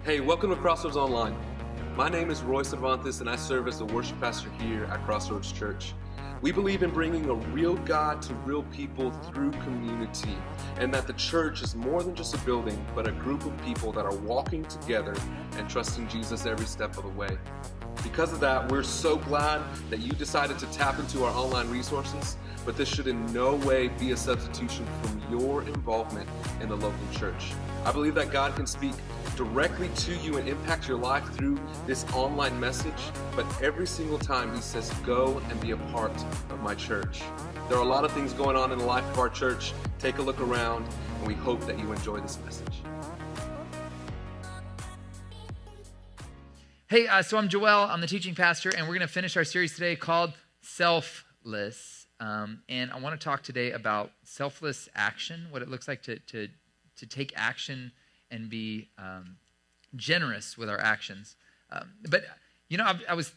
Hey, welcome to Crossroads Online. My name is Roy Cervantes, and I serve as the worship pastor here at Crossroads Church. We believe in bringing a real God to real people through community, and that the church is more than just a building, but a group of people that are walking together and trusting Jesus every step of the way. Because of that, we're so glad that you decided to tap into our online resources, but this should in no way be a substitution from your involvement in the local church. I believe that God can speak directly to you and impact your life through this online message, but every single time he says, go and be a part of my church. There are a lot of things going on in the life of our church. Take a look around, and we hope that you enjoy this message. Hey, so I'm Joel. I'm the teaching pastor, and we're going to finish our series today called Selfless. And I want to talk today about selfless action, what it looks like to take action and be generous with our actions. But, you know, I was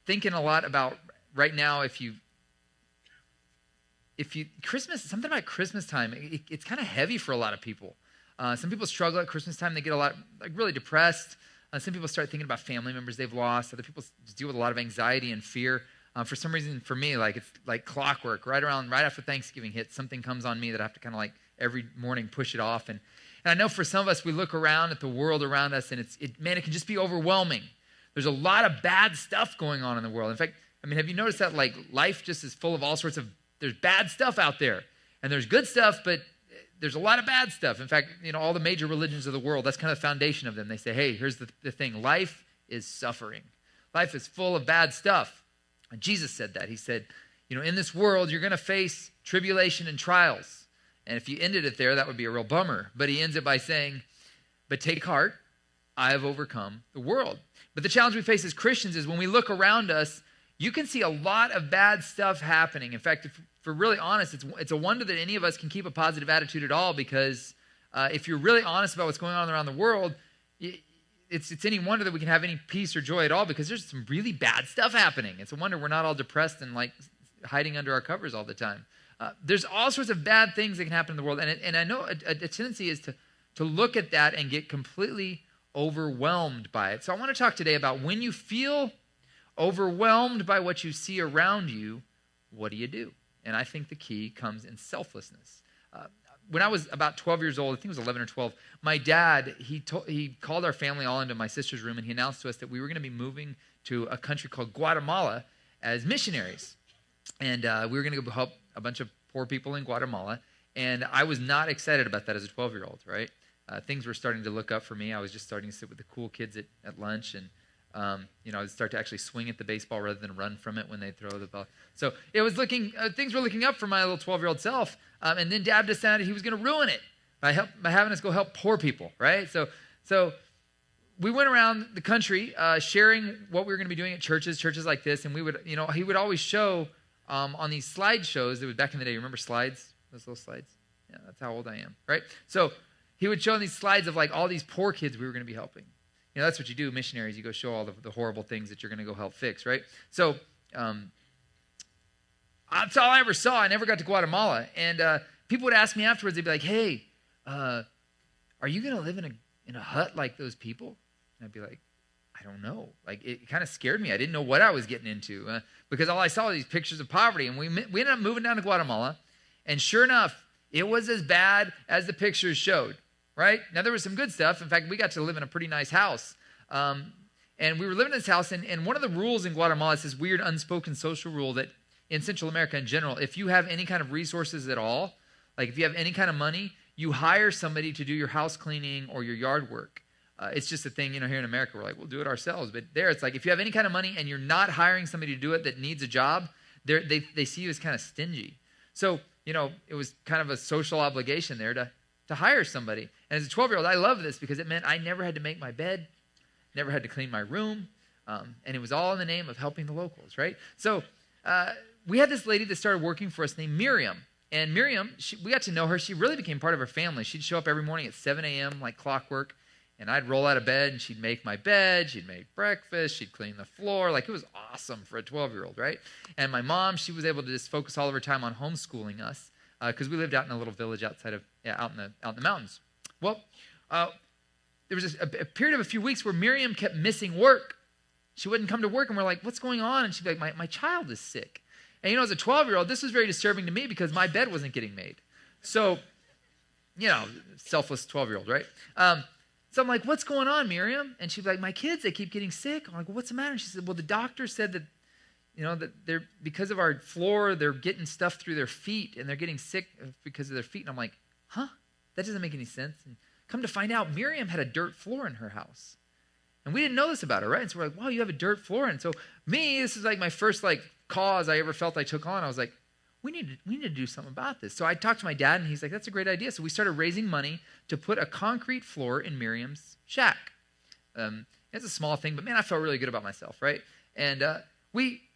thinking a lot about right now, if you Christmas, something about Christmas time, it's kind of heavy for a lot of people. Some people struggle at Christmas time. They get a lot, really depressed. Some people start thinking about family members they've lost. Other people just deal with a lot of anxiety and fear. For some reason, for me, it's like clockwork. Right after Thanksgiving hits, something comes on me that I have to kind of every morning push it off. And I know for some of us, we look around at the world around us, and it can just be overwhelming. There's a lot of bad stuff going on in the world. In fact, have you noticed that life just is full of all sorts of, there's bad stuff out there, and there's good stuff, but there's a lot of bad stuff. In fact, all the major religions of the world, that's kind of the foundation of them. They say, hey, here's the thing. Life is suffering. Life is full of bad stuff. And Jesus said that. He said, in this world, you're going to face tribulation and trials. And if you ended it there, that would be a real bummer. But he ends it by saying, but take heart, I have overcome the world. But the challenge we face as Christians is when we look around us, you can see a lot of bad stuff happening. In fact, if we're really honest, it's a wonder that any of us can keep a positive attitude at all, because if you're really honest about what's going on around the world, it's any wonder that we can have any peace or joy at all, because there's some really bad stuff happening. It's a wonder we're not all depressed and hiding under our covers all the time. There's all sorts of bad things that can happen in the world, and I know a tendency is to look at that and get completely overwhelmed by it. So I want to talk today about when you feel overwhelmed by what you see around you, what do you do? And I think the key comes in selflessness. When I was about 12 years old, I think it was 11 or 12, my dad, he called our family all into my sister's room, and he announced to us that we were going to be moving to a country called Guatemala as missionaries. And we were going to go help a bunch of poor people in Guatemala. And I was not excited about that as a 12-year-old, right? Things were starting to look up for me. I was just starting to sit with the cool kids at lunch, and I would start to actually swing at the baseball rather than run from it when they throw the ball. So it was things were looking up for my little 12-year-old self. And then Dad decided he was going to ruin it by having us go help poor people, right? So we went around the country sharing what we were going to be doing at churches like this. And we would, he would always show on these slideshows. It was back in the day. Remember slides? Those little slides? Yeah, that's how old I am, right? So he would show these slides of all these poor kids we were going to be helping. That's what you do, missionaries. You go show all the horrible things that you're going to go help fix, right? So that's all I ever saw. I never got to Guatemala. And people would ask me afterwards, they'd be like, hey, are you going to live in a hut like those people? And I'd be like, I don't know. It kind of scared me. I didn't know what I was getting into because all I saw were these pictures of poverty. And we ended up moving down to Guatemala. And sure enough, it was as bad as the pictures showed. Right? Now, there was some good stuff. In fact, we got to live in a pretty nice house. And we were living in this house, and one of the rules in Guatemala is this weird unspoken social rule that in Central America in general, if you have any kind of resources at all, if you have any kind of money, you hire somebody to do your house cleaning or your yard work. It's just a thing, here in America, we're we'll do it ourselves. But there, it's if you have any kind of money and you're not hiring somebody to do it that needs a job, they see you as kind of stingy. So, it was kind of a social obligation there to hire somebody. And as a 12-year-old, I loved this because it meant I never had to make my bed, never had to clean my room, and it was all in the name of helping the locals, right? So we had this lady that started working for us named Miriam. And Miriam, we got to know her. She really became part of our family. She'd show up every morning at 7 a.m. like clockwork, and I'd roll out of bed, and she'd make my bed. She'd make breakfast. She'd clean the floor. It was awesome for a 12-year-old, right? And my mom, she was able to just focus all of her time on homeschooling us because we lived out in a little village out in the mountains. Well, there was a period of a few weeks where Miriam kept missing work. She wouldn't come to work, and we're like, what's going on? And she'd be like, my child is sick. And, as a 12-year-old, this was very disturbing to me because my bed wasn't getting made. So, selfless 12-year-old, right? So I'm like, what's going on, Miriam? And she'd be like, my kids, they keep getting sick. I'm like, well, what's the matter? And she said, well, the doctor said that, that they're, because of our floor, they're getting stuff through their feet, and they're getting sick because of their feet. And I'm like, huh? That doesn't make any sense. And come to find out, Miriam had a dirt floor in her house. And we didn't know this about her, right? And so we're like, wow, you have a dirt floor. And so this is like my first cause I ever felt I took on. I was like, we need to do something about this. So I talked to my dad, and he's like, that's a great idea. So we started raising money to put a concrete floor in Miriam's shack. It's a small thing, but man, I felt really good about myself, right? And I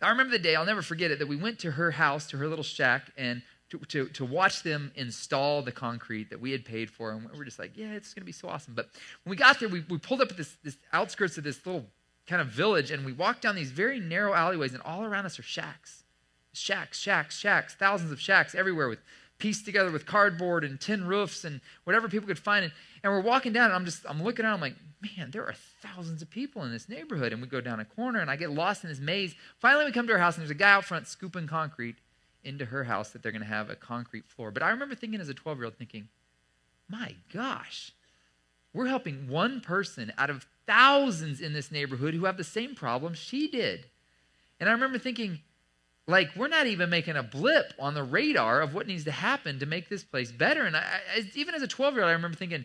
remember the day, I'll never forget it, that we went to her house, to her little shack, and to watch them install the concrete that we had paid for. And we're just like, yeah, it's going to be so awesome. But when we got there, we pulled up at this outskirts of this little kind of village, and we walked down these very narrow alleyways, and all around us are shacks. Shacks, thousands of shacks everywhere pieced together with cardboard and tin roofs and whatever people could find. And we're walking down, and I'm looking around, I'm like, man, there are thousands of people in this neighborhood. And we go down a corner, and I get lost in this maze. Finally, we come to her house, and there's a guy out front scooping concrete into her house that they're going to have a concrete floor. But I remember thinking as a 12-year-old, my gosh, we're helping one person out of thousands in this neighborhood who have the same problem she did. And I remember thinking, we're not even making a blip on the radar of what needs to happen to make this place better. And even as a 12-year-old, I remember thinking,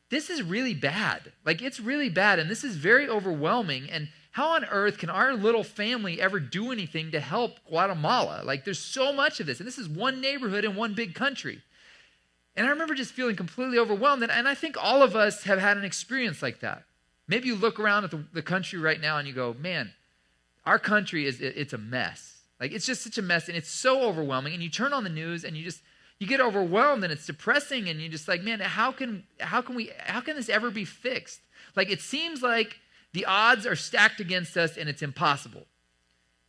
this is really bad. It's really bad, and this is very overwhelming. And how on earth can our little family ever do anything to help Guatemala? There's so much of this, and this is one neighborhood in one big country. And I remember just feeling completely overwhelmed, and I think all of us have had an experience like that. Maybe you look around at the country right now, and you go, man, our country it's a mess. It's just such a mess, and it's so overwhelming. And you turn on the news, and you get overwhelmed, and it's depressing, and you're just like, man, how can this ever be fixed? It seems like the odds are stacked against us, and it's impossible.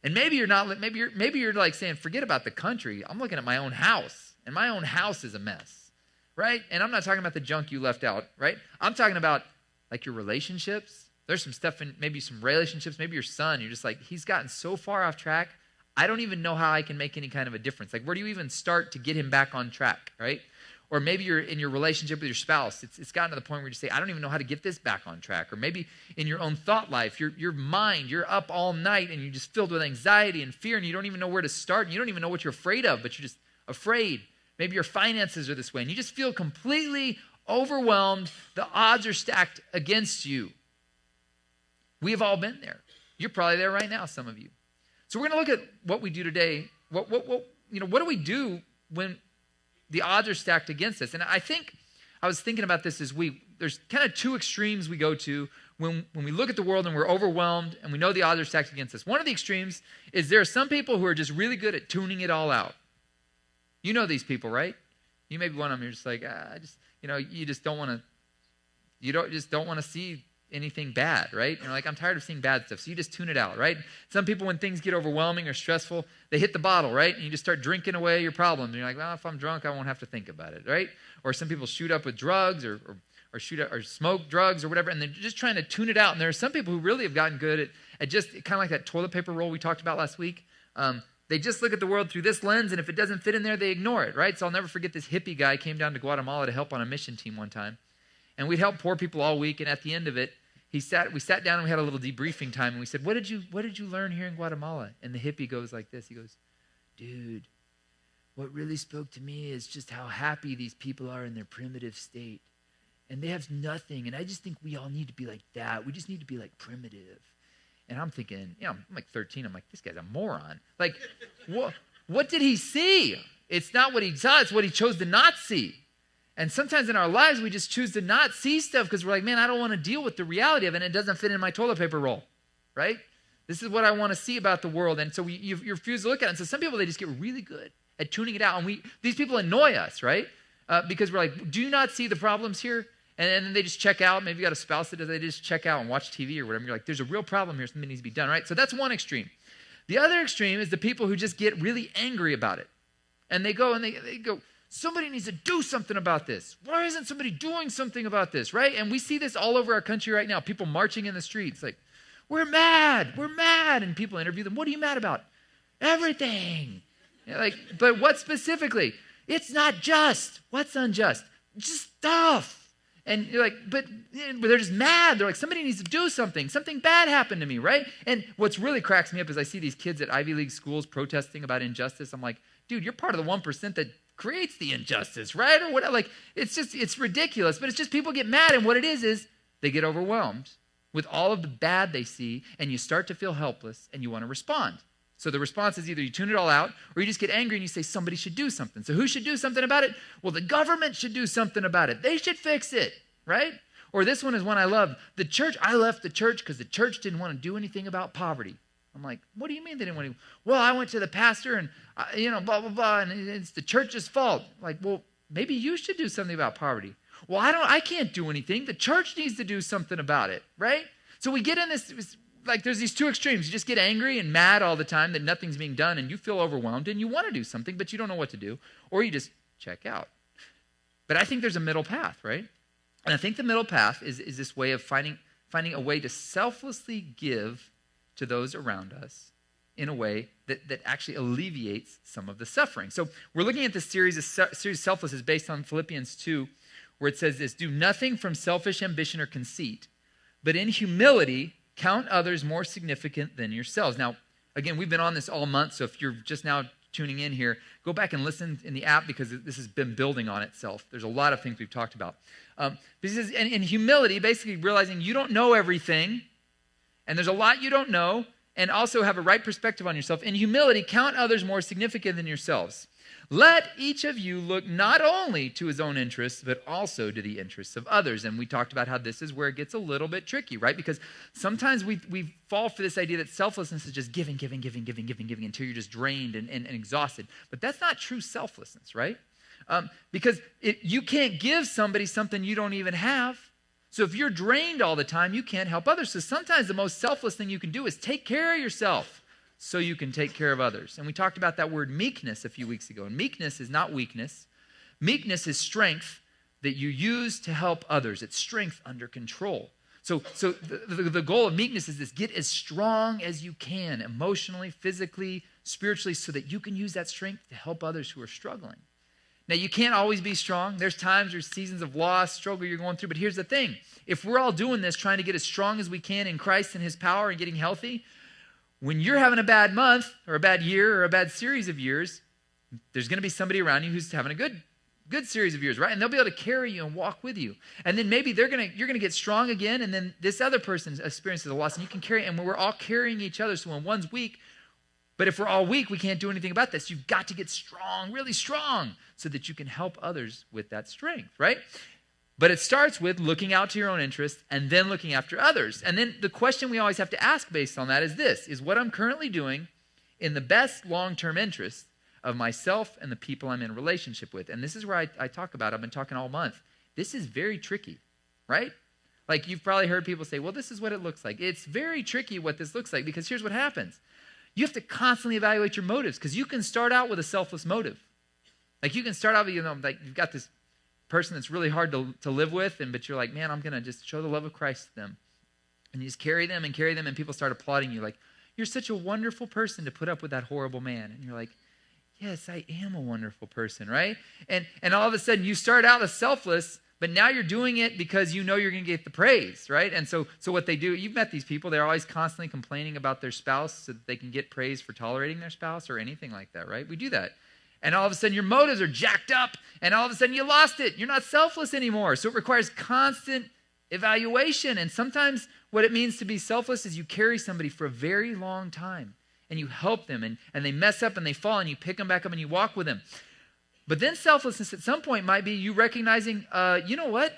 And maybe you're not. Maybe you're saying, forget about the country. I'm looking at my own house, and my own house is a mess, right? And I'm not talking about the junk you left out, right? I'm talking about your relationships. There's some stuff in maybe some relationships. Maybe your son. You're just he's gotten so far off track. I don't even know how I can make any kind of a difference. Where do you even start to get him back on track, right? Or maybe you're in your relationship with your spouse. It's gotten to the point where you say, I don't even know how to get this back on track. Or maybe in your own thought life, your mind, you're up all night and you're just filled with anxiety and fear, and you don't even know where to start, and you don't even know what you're afraid of, but you're just afraid. Maybe your finances are this way, and you just feel completely overwhelmed. The odds are stacked against you. We have all been there. You're probably there right now, some of you. So we're going to look at what we do today. What do we do when the odds are stacked against us? And I was thinking about this this week. There's kind of two extremes we go to when we look at the world and we're overwhelmed and we know the odds are stacked against us. One of the extremes is there are some people who are just really good at tuning it all out. You know these people, right? You may be one of them. You're just you just don't want to see anything bad, right? You're I'm tired of seeing bad stuff, so you just tune it out, right? Some people, when things get overwhelming or stressful, they hit the bottle, right? And you just start drinking away your problems. And you're like, well, if I'm drunk, I won't have to think about it, right? Or some people shoot up with drugs or smoke drugs or whatever, and they're just trying to tune it out. And there are some people who really have gotten good at just kind of like that toilet paper roll we talked about last week. They just look at the world through this lens, and if it doesn't fit in there, they ignore it, right? So I'll never forget this hippie guy came down to Guatemala to help on a mission team one time. And we'd help poor people all week, and at the end of it, we sat down and we had a little debriefing time, and we said, what did you learn here in Guatemala? And the hippie goes like this. He goes, dude, what really spoke to me is just how happy these people are in their primitive state. And they have nothing. And I just think we all need to be like that. We just need to be primitive. And I'm thinking, I'm 13. I'm like, this guy's a moron. What did he see? It's not what he saw. It's what he chose to not see. And sometimes in our lives, we just choose to not see stuff because we're like, man, I don't want to deal with the reality of it, and it doesn't fit in my toilet paper roll, right? This is what I want to see about the world. And so you refuse to look at it. And so some people, they just get really good at tuning it out. And these people annoy us, right? Because we're like, do you not see the problems here? And then they just check out. Maybe you got a spouse that does, they just check out and watch TV or whatever. You're like, there's a real problem here. Something needs to be done, right? So that's one extreme. The other extreme is the people who just get really angry about it. And they go, somebody needs to do something about this. Why isn't somebody doing something about this, right? And we see this all over our country right now. People marching in the streets like, we're mad. And people interview them. What are you mad about? Everything. But what specifically? It's not just. What's unjust? Just stuff. And you're like, but they're just mad. They're like, somebody needs to do something. Something bad happened to me, right? And what's really cracks me up is I see these kids at Ivy League schools protesting about injustice. I'm like, dude, you're part of the 1% that creates the injustice, right? Or what? Like, it's ridiculous. But it's just people get mad. And what it is they get overwhelmed with all of the bad they see. And you start to feel helpless and you want to respond. So the response is either you tune it all out or you just get angry and you say somebody should do something. So who should do something about it? Well, the government should do something about it. They should fix it, right? Or this one is one I love. The church, I left the church because the church didn't want to do anything about poverty. I'm like, what do you mean they didn't want to? Well, I went to the pastor and, blah, blah, blah, and it's the church's fault. Like, well, maybe you should do something about poverty. Well, I can't do anything. The church needs to do something about it, right? So we get in this, like there's these two extremes. You just get angry and mad all the time that nothing's being done and you feel overwhelmed and you want to do something, but you don't know what to do, or you just check out. But I think there's a middle path, right? And I think the middle path is this way of finding a way to selflessly give to those around us in a way that actually alleviates some of the suffering. So we're looking at this series. Selfless is based on Philippians 2, where it says this: do nothing from selfish ambition or conceit, but in humility count others more significant than yourselves. Now, again, we've been on this all month, so if you're just now tuning in here, go back and listen in the app because this has been building on itself. There's a lot of things we've talked about. But he says, in humility, basically realizing you don't know everything, and there's a lot you don't know, and also have a right perspective on yourself. In humility, count others more significant than yourselves. Let each of you look not only to his own interests, but also to the interests of others. And we talked about how this is where it gets a little bit tricky, right? Because sometimes we fall for this idea that selflessness is just giving until you're just drained and exhausted. But that's not true selflessness, right? Because you can't give somebody something you don't even have. So if you're drained all the time, you can't help others. So sometimes the most selfless thing you can do is take care of yourself so you can take care of others. And we talked about that word meekness a few weeks ago. And meekness is not weakness. Meekness is strength that you use to help others. It's strength under control. So the goal of meekness is this: get as strong as you can, emotionally, physically, spiritually, so that you can use that strength to help others who are struggling. Now, you can't always be strong. There's times, there's seasons of loss, struggle you're going through. But here's the thing. If we're all doing this, trying to get as strong as we can in Christ and his power and getting healthy, when you're having a bad month or a bad year or a bad series of years, there's going to be somebody around you who's having a good series of years, right? And they'll be able to carry you and walk with you. And then maybe you're going to get strong again, and then this other person experiences a loss, and you can carry, and we're all carrying each other. So when one's weak, but if we're all weak, we can't do anything about this. You've got to get strong, really strong, so that you can help others with that strength, right? But it starts with looking out to your own interests and then looking after others. And then the question we always have to ask based on that is this: is what I'm currently doing in the best long-term interest of myself and the people I'm in a relationship with? And this is where I talk about, I've been talking all month. This is very tricky, right? Like you've probably heard people say, well, this is what it looks like. It's very tricky what this looks like, because here's what happens. You have to constantly evaluate your motives, because you can start out with a selfless motive. Like you can start out with, like you've got this person that's really hard to live with, but you're like, man, I'm going to just show the love of Christ to them. And you just carry them, and people start applauding you like, you're such a wonderful person to put up with that horrible man. And you're like, yes, I am a wonderful person, right? And all of a sudden you start out as selfless, but now you're doing it because you know you're going to get the praise, right? And so what they do, you've met these people, they're always constantly complaining about their spouse so that they can get praise for tolerating their spouse or anything like that, right? We do that. And all of a sudden your motives are jacked up, and all of a sudden you lost it. You're not selfless anymore. So it requires constant evaluation. And sometimes what it means to be selfless is you carry somebody for a very long time, and you help them, and they mess up and they fall, and you pick them back up and you walk with them. But then selflessness at some point might be you recognizing, you know what?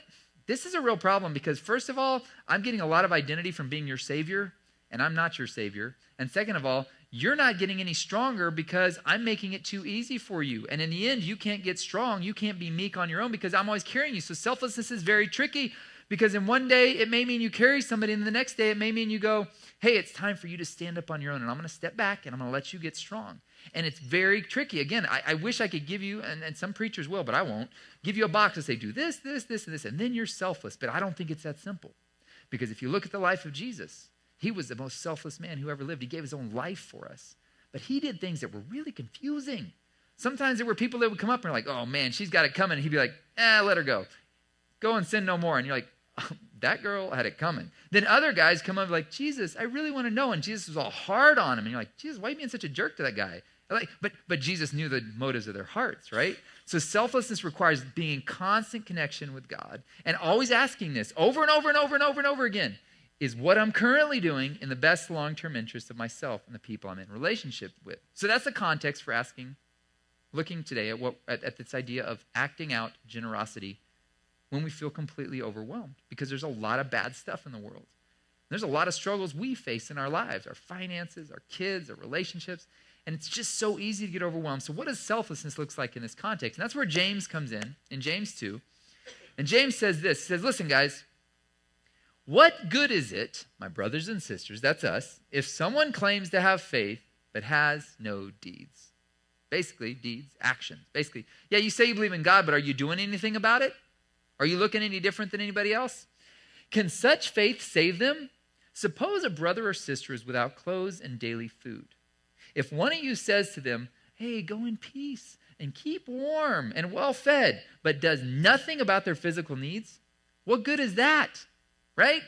This is a real problem, because first of all, I'm getting a lot of identity from being your savior, and I'm not your savior. And second of all, you're not getting any stronger because I'm making it too easy for you. And in the end, you can't get strong. You can't be meek on your own because I'm always carrying you. So selflessness is very tricky, Because in one day, it may mean you carry somebody, and the next day, it may mean you go, hey, it's time for you to stand up on your own, and I'm going to step back, and I'm going to let you get strong. And it's very tricky. Again, I wish I could give you, and some preachers will, but I won't, give you a box and say, do this, this, this, and this, and then you're selfless. But I don't think it's that simple. Because if you look at the life of Jesus, he was the most selfless man who ever lived. He gave his own life for us. But he did things that were really confusing. Sometimes there were people that would come up and are like, oh man, she's got it coming. And he'd be like, let her go. Go and sin no more. And you're like, oh, that girl had it coming. Then other guys come up like, Jesus, I really want to know. And Jesus was all hard on him. And you're like, Jesus, why are you being such a jerk to that guy? But Jesus knew the motives of their hearts, right? So selflessness requires being in constant connection with God and always asking this over and over and over and over and over again. Is what I'm currently doing in the best long-term interest of myself and the people I'm in relationship with? So that's the context for looking today at this idea of acting out generosity when we feel completely overwhelmed, because there's a lot of bad stuff in the world. There's a lot of struggles we face in our lives, our finances, our kids, our relationships, and it's just so easy to get overwhelmed. So what does selflessness look like in this context? And that's where James comes in James 2. And James says this, he says, listen, guys, what good is it, my brothers and sisters, that's us, if someone claims to have faith but has no deeds? Basically, deeds, actions. Basically, yeah, you say you believe in God, but are you doing anything about it? Are you looking any different than anybody else? Can such faith save them? Suppose a brother or sister is without clothes and daily food. If one of you says to them, hey, go in peace and keep warm and well fed, but does nothing about their physical needs, what good is that? Right?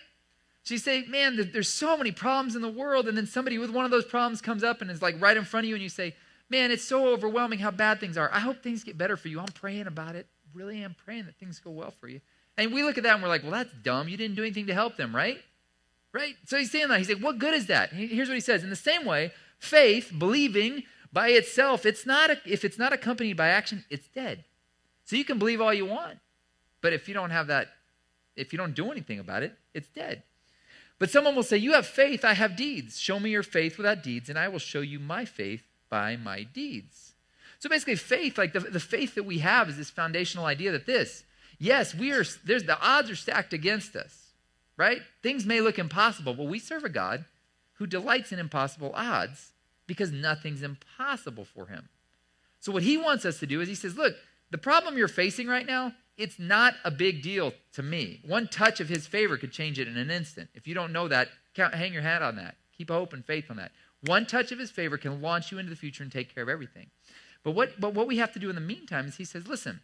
So you say, man, there's so many problems in the world, and then somebody with one of those problems comes up and is like right in front of you, and you say, man, it's so overwhelming how bad things are. I hope things get better for you. I'm praying about it. Really am praying that things go well for you. And we look at that and we're like, well, that's dumb. You didn't do anything to help them, right? Right? So he's saying that. He's like, what good is that? Here's what he says. In the same way, faith, believing by itself, if it's not accompanied by action, it's dead. So you can believe all you want, but if you don't have that, if you don't do anything about it, it's dead. But someone will say, you have faith, I have deeds. Show me your faith without deeds, and I will show you my faith by my deeds. So basically faith, like the faith that we have is this foundational idea that the odds are stacked against us, right? Things may look impossible, but we serve a God who delights in impossible odds because nothing's impossible for him. So what he wants us to do is he says, look, the problem you're facing right now, it's not a big deal to me. One touch of his favor could change it in an instant. If you don't know that, hang your hat on that. Keep hope and faith on that. One touch of his favor can launch you into the future and take care of everything. But what we have to do in the meantime is he says, listen,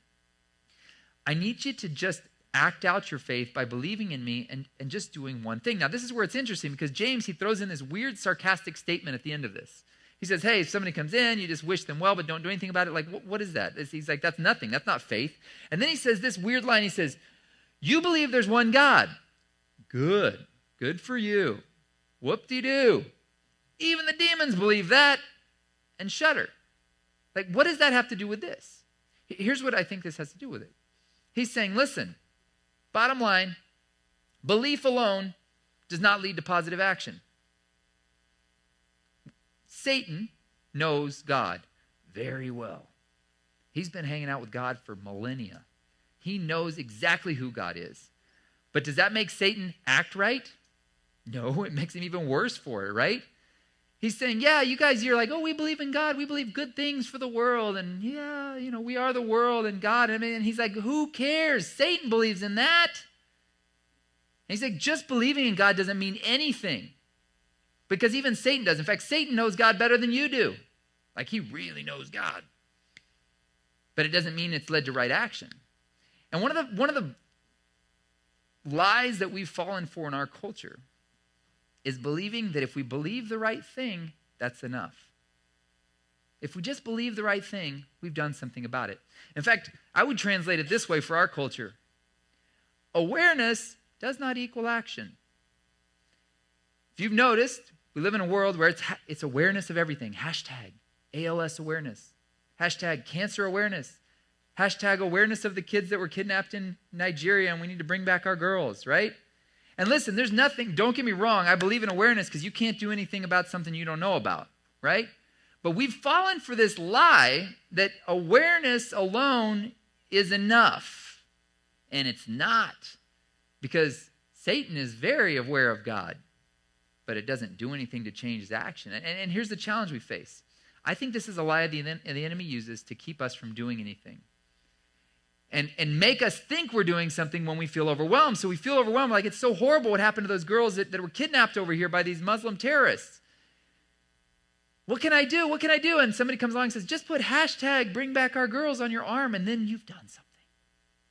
I need you to just act out your faith by believing in me and just doing one thing. Now, this is where it's interesting because James, he throws in this weird sarcastic statement at the end of this. He says, hey, if somebody comes in, you just wish them well, but don't do anything about it. Like, what is that? He's like, that's nothing. That's not faith. And then he says this weird line. He says, you believe there's one God. Good. Good for you. Whoop-de-doo. Even the demons believe that and shudder. Like, what does that have to do with this? Here's what I think this has to do with it. He's saying, listen, bottom line, belief alone does not lead to positive action. Satan knows God very well. He's been hanging out with God for millennia. He knows exactly who God is. But does that make Satan act right? No, it makes him even worse for it, right? He's saying, yeah, you guys, you're like, oh, we believe in God. We believe good things for the world. And yeah, we are the world and God. And he's like, who cares? Satan believes in that. And he's like, just believing in God doesn't mean anything. Because even Satan does. In fact, Satan knows God better than you do. Like he really knows God. But it doesn't mean it's led to right action. And one of the lies that we've fallen for in our culture is believing that if we believe the right thing, that's enough. If we just believe the right thing, we've done something about it. In fact, I would translate it this way for our culture. Awareness does not equal action. If you've noticed, we live in a world where it's awareness of everything. Hashtag ALS awareness. Hashtag cancer awareness. Hashtag awareness of the kids that were kidnapped in Nigeria and we need to bring back our girls, right? And listen, there's nothing, don't get me wrong, I believe in awareness because you can't do anything about something you don't know about, right? But we've fallen for this lie that awareness alone is enough. And it's not. Because Satan is very aware of God, but it doesn't do anything to change his action. And here's the challenge we face. I think this is a lie the enemy uses to keep us from doing anything. And make us think we're doing something when we feel overwhelmed. So we feel overwhelmed, like it's so horrible what happened to those girls that were kidnapped over here by these Muslim terrorists. What can I do? What can I do? And somebody comes along and says, just put hashtag bring back our girls on your arm, and then you've done something.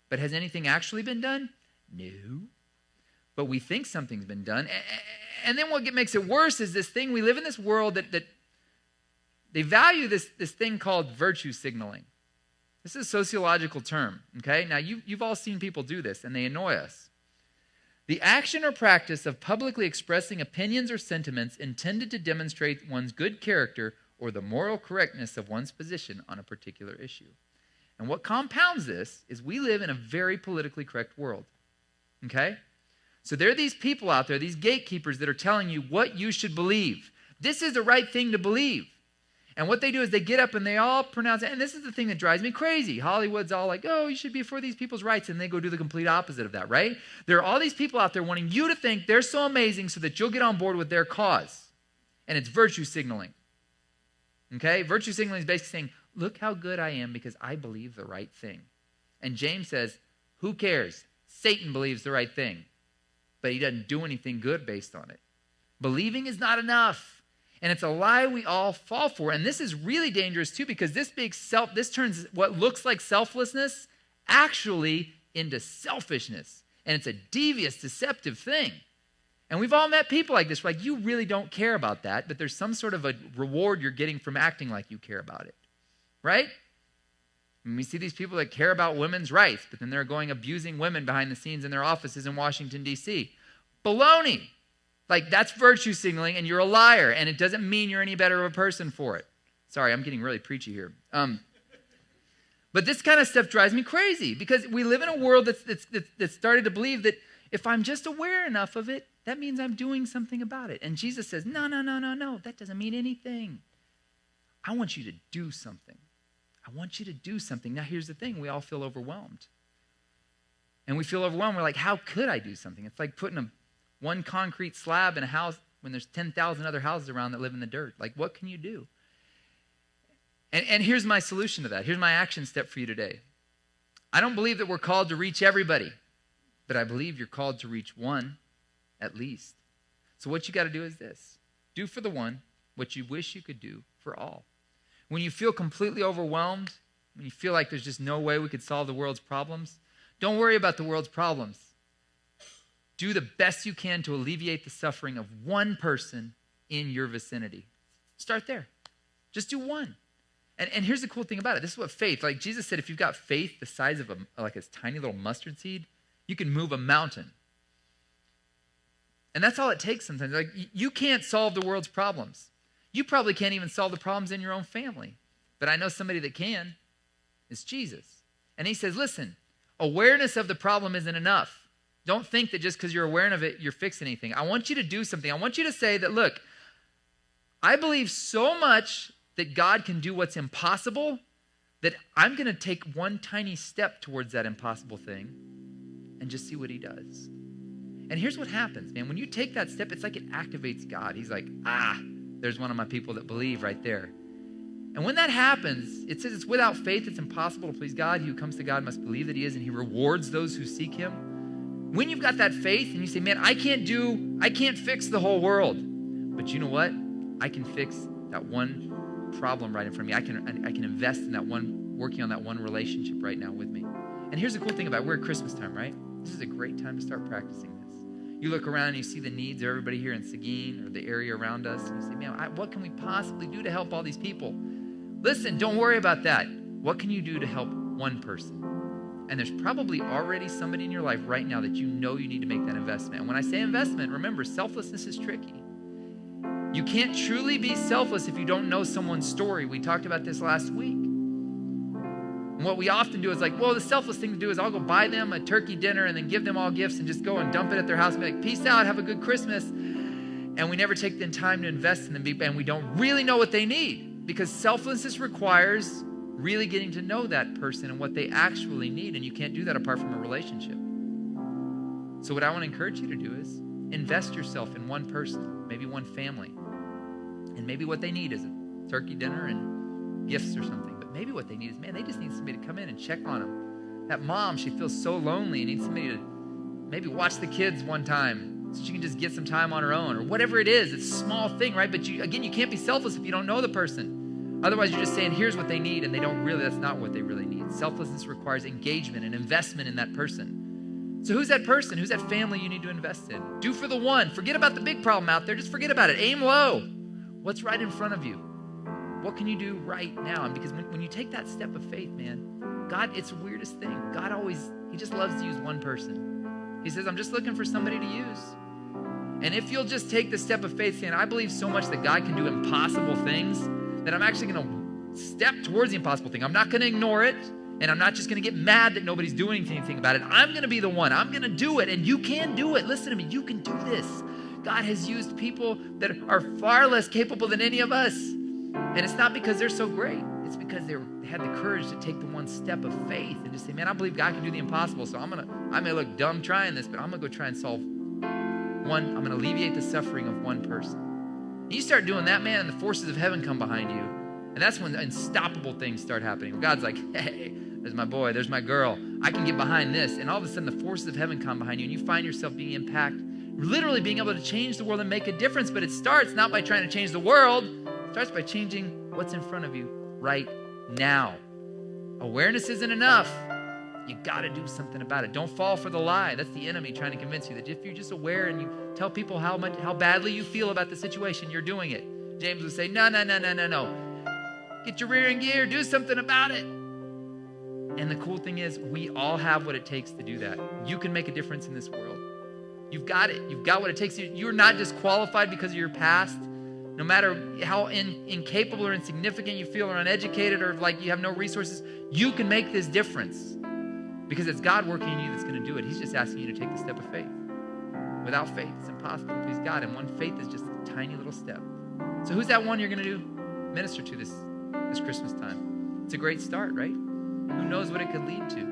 But has anything actually been done? No. But we think something's been done. And then what makes it worse is this thing, we live in this world that they value this thing called virtue signaling. This is a sociological term, okay? Now, you've all seen people do this, and they annoy us. The action or practice of publicly expressing opinions or sentiments intended to demonstrate one's good character or the moral correctness of one's position on a particular issue. And what compounds this is we live in a very politically correct world, okay? So there are these people out there, these gatekeepers that are telling you what you should believe. This is the right thing to believe. And what they do is they get up and they all pronounce it. And this is the thing that drives me crazy. Hollywood's all like, oh, you should be for these people's rights. And they go do the complete opposite of that, right? There are all these people out there wanting you to think they're so amazing so that you'll get on board with their cause. And it's virtue signaling. Okay? Virtue signaling is basically saying, look how good I am because I believe the right thing. And James says, who cares? Satan believes the right thing. But he doesn't do anything good based on it. Believing is not enough. And it's a lie we all fall for. And this is really dangerous too, because this turns what looks like selflessness actually into selfishness. And it's a devious, deceptive thing. And we've all met people like this. We're like, you really don't care about that, but there's some sort of a reward you're getting from acting like you care about it. Right? And we see these people that care about women's rights, but then they're going abusing women behind the scenes in their offices in Washington, D.C. Baloney. Like, that's virtue signaling, and you're a liar, and it doesn't mean you're any better of a person for it. Sorry, I'm getting really preachy here. But this kind of stuff drives me crazy, because we live in a world that's started to believe that if I'm just aware enough of it, that means I'm doing something about it. And Jesus says, no, that doesn't mean anything. I want you to do something. I want you to do something. Now, here's the thing. We all feel overwhelmed. And we feel overwhelmed. We're like, how could I do something? It's like putting one concrete slab in a house when there's 10,000 other houses around that live in the dirt. Like, what can you do? And here's my solution to that. Here's my action step for you today. I don't believe that we're called to reach everybody, but I believe you're called to reach one at least. So what you got to do is this. Do for the one what you wish you could do for all. When you feel completely overwhelmed, when you feel like there's just no way we could solve the world's problems, don't worry about the world's problems. Do the best you can to alleviate the suffering of one person in your vicinity. Start there. Just do one. And here's the cool thing about it. This is what faith, like Jesus said, if you've got faith the size of a tiny little mustard seed, you can move a mountain. And that's all it takes sometimes. Like, you can't solve the world's problems. You probably can't even solve the problems in your own family. But I know somebody that can. It's Jesus. And he says, listen, awareness of the problem isn't enough. Don't think that just because you're aware of it, you're fixing anything. I want you to do something. I want you to say that, look, I believe so much that God can do what's impossible that I'm going to take one tiny step towards that impossible thing and just see what he does. And here's what happens, man. When you take that step, it's like it activates God. He's like, there's one of my people that believe right there. And when that happens, it says it's without faith, it's impossible to please God. He who comes to God must believe that he is, and he rewards those who seek him. When you've got that faith and you say, man, I can't fix the whole world. But you know what? I can fix that one problem right in front of me. I can invest in that one, working on that one relationship right now with me. And here's the cool thing about it. We're at Christmas time, right? This is a great time to start practicing this. You look around and you see the needs of everybody here in Seguin or the area around us. And you say, man, what can we possibly do to help all these people? Listen, don't worry about that. What can you do to help one person? And there's probably already somebody in your life right now that you know you need to make that investment. And when I say investment, remember, selflessness is tricky. You can't truly be selfless if you don't know someone's story. We talked about this last week. And what we often do is like, well, the selfless thing to do is I'll go buy them a turkey dinner and then give them all gifts and just go and dump it at their house and be like, peace out, have a good Christmas. And we never take the time to invest in them, and we don't really know what they need, because selflessness requires really getting to know that person and what they actually need, and you can't do that apart from a relationship. So what I want to encourage you to do is invest yourself in one person, maybe one family. And maybe what they need is a turkey dinner and gifts or something. But maybe what they need is, man, they just need somebody to come in and check on them. That mom, she feels so lonely and needs somebody to maybe watch the kids one time so she can just get some time on her own, or whatever it is. It's a small thing, right? But you can't be selfless if you don't know the person. Otherwise, you're just saying, here's what they need, and that's not what they really need. Selflessness requires engagement and investment in that person. So who's that person? Who's that family you need to invest in? Do for the one. Forget about the big problem out there. Just forget about it. Aim low. What's right in front of you? What can you do right now? And because when you take that step of faith, man, God, it's the weirdest thing. God he just loves to use one person. He says, I'm just looking for somebody to use. And if you'll just take the step of faith, saying, I believe so much that God can do impossible things, that I'm actually going to step towards the impossible thing. I'm not going to ignore it, and I'm not just going to get mad that nobody's doing anything about it. I'm going to be the one. I'm going to do it, and you can do it. Listen to me. You can do this. God has used people that are far less capable than any of us. And it's not because they're so great. It's because they had the courage to take the one step of faith and just say, man, I believe God can do the impossible. So I may look dumb trying this, but I'm going to go try and solve one. I'm going to alleviate the suffering of one person. You start doing that, man, and the forces of heaven come behind you. And that's when unstoppable things start happening. God's like, hey, there's my boy, there's my girl. I can get behind this. And all of a sudden, the forces of heaven come behind you, and you find yourself being impacted, literally being able to change the world and make a difference. But it starts not by trying to change the world. It starts by changing what's in front of you right now. Awareness isn't enough. You got to do something about it. Don't fall for the lie. That's the enemy trying to convince you that if you're just aware and you tell people how badly you feel about the situation, you're doing it. James would say, no. Get your rear in gear. Do something about it. And the cool thing is, we all have what it takes to do that. You can make a difference in this world. You've got it. You've got what it takes. You're not disqualified because of your past. No matter how incapable or insignificant you feel, or uneducated, or like you have no resources, you can make this difference. Because it's God working in you that's going to do it. He's just asking you to take the step of faith. Without faith, it's impossible to please God. And one faith is just a tiny little step. So who's that one you're going to minister to this Christmas time? It's a great start, right? Who knows what it could lead to?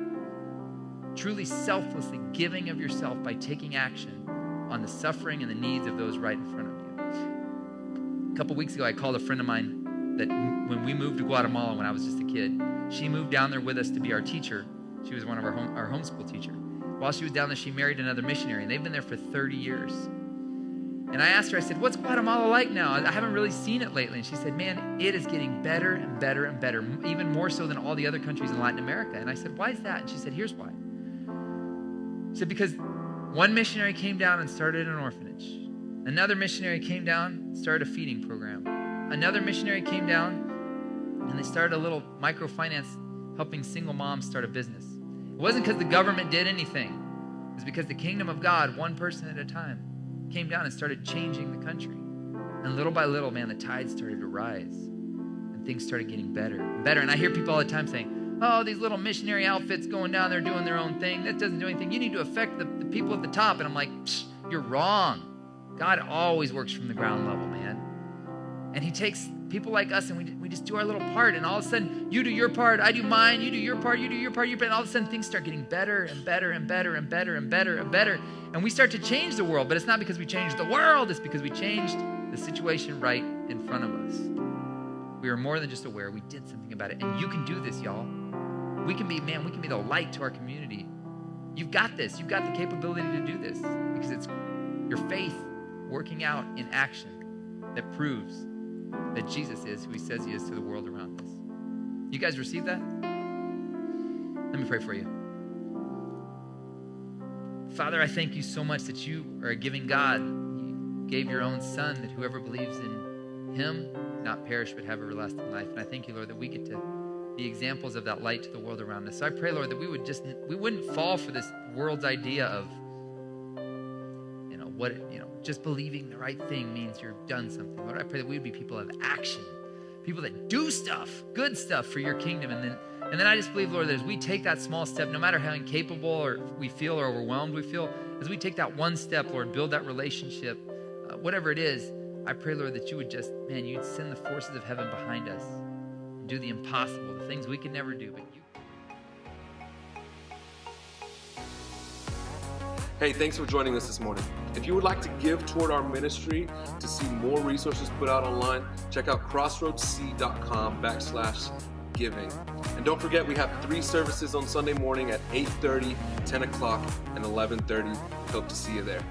Truly selflessly giving of yourself by taking action on the suffering and the needs of those right in front of you. A couple weeks ago, I called a friend of mine that when we moved to Guatemala when I was just a kid, she moved down there with us to be our teacher. She was one of our homeschool teacher. While she was down there, she married another missionary, and they've been there for 30 years. And I asked her, I said, what's Guatemala like now? I haven't really seen it lately. And she said, man, it is getting better and better and better, even more so than all the other countries in Latin America. And I said, why is that? And she said, here's why. She said, because one missionary came down and started an orphanage. Another missionary came down and started a feeding program. Another missionary came down and they started a little microfinance helping single moms start a business. It wasn't because the government did anything. It was because the kingdom of God, one person at a time, came down and started changing the country. And little by little, man, the tide started to rise. And things started getting better and better. And I hear people all the time saying, oh, these little missionary outfits going down there doing their own thing. That doesn't do anything. You need to affect the people at the top. And I'm like, you're wrong. God always works from the ground level, man. And he takes people like us and we just do our little part. And all of a sudden, you do your part, I do mine, you do your part, you do your part, and all of a sudden things start getting better and better and better and better and better and better. And we start to change the world. But it's not because we changed the world. It's because we changed the situation right in front of us. We are more than just aware. We did something about it. And you can do this, y'all. We can be the light to our community. You've got this. You've got the capability to do this because it's your faith working out in action that proves that Jesus is who he says he is to the world around us. You guys receive that? Let me pray for you. Father, I thank you so much that you are a giving God. You gave your own son that whoever believes in him not perish but have everlasting life. And I thank you, Lord, that we get to be examples of that light to the world around us. So I pray, Lord, that we wouldn't fall for this world's idea of, just believing the right thing means you've done something. Lord, I pray that we would be people of action, people that do stuff, good stuff for your kingdom. And then I just believe, Lord, that as we take that small step, no matter how incapable or we feel or overwhelmed we feel, as we take that one step, Lord, build that relationship, whatever it is, I pray, Lord, that you would you'd send the forces of heaven behind us and do the impossible, the things we could never do, but you. Hey, thanks for joining us this morning. If you would like to give toward our ministry to see more resources put out online, check out crossroadsc.com/giving. And don't forget, we have 3 services on Sunday morning at 8:30, 10 o'clock, and 11:30. Hope to see you there.